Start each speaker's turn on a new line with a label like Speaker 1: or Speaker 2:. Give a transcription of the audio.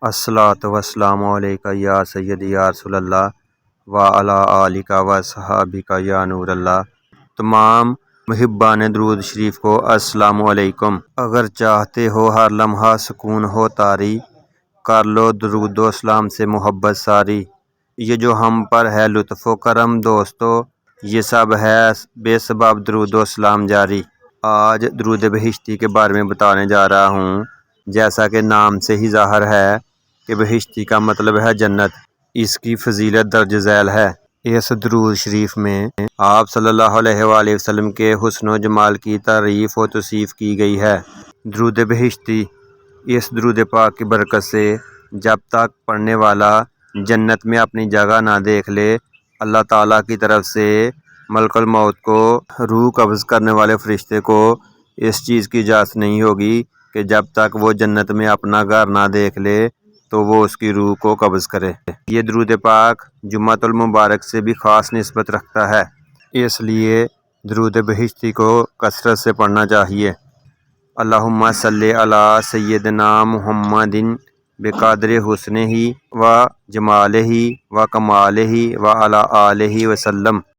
Speaker 1: الصلاۃ والسلام علیکہ یا سیدی یا رسول اللہ وعلی آلک و صحابک یا نور اللہ۔ تمام محبان درود شریف کو السلام علیکم۔ اگر چاہتے ہو ہر لمحہ سکون ہو طاری، کر لو درود و سلام سے محبت ساری۔ یہ جو ہم پر ہے لطف و کرم دوستو، یہ سب ہے بے سبب درود و سلام جاری۔ آج درود بہشتی کے بارے میں بتانے جا رہا ہوں۔ جیسا کہ نام سے ہی ظاہر ہے کہ بہشتی کا مطلب ہے جنت، اس کی فضیلت درج ذیل ہے۔ اس درود شریف میں آپ صلی اللہ علیہ وآلہ وسلم کے حسن و جمال کی تعریف و توصیف کی گئی ہے۔ درود بہشتی، اس درود پاک کی برکت سے جب تک پڑھنے والا جنت میں اپنی جگہ نہ دیکھ لے، اللہ تعالیٰ کی طرف سے ملک الموت کو، روح قبض کرنے والے فرشتے کو اس چیز کی اجازت نہیں ہوگی کہ جب تک وہ جنت میں اپنا گھر نہ دیکھ لے تو وہ اس کی روح کو قبض کرے۔ یہ درود پاک جمعۃ المبارک سے بھی خاص نسبت رکھتا ہے، اس لیے درود بہشتی کو کثرت سے پڑھنا چاہیے۔ اللہم صلی علی سیدنا محمد بقدر حسنہ و جمالہ و کمالہ و علی آلہ وسلم۔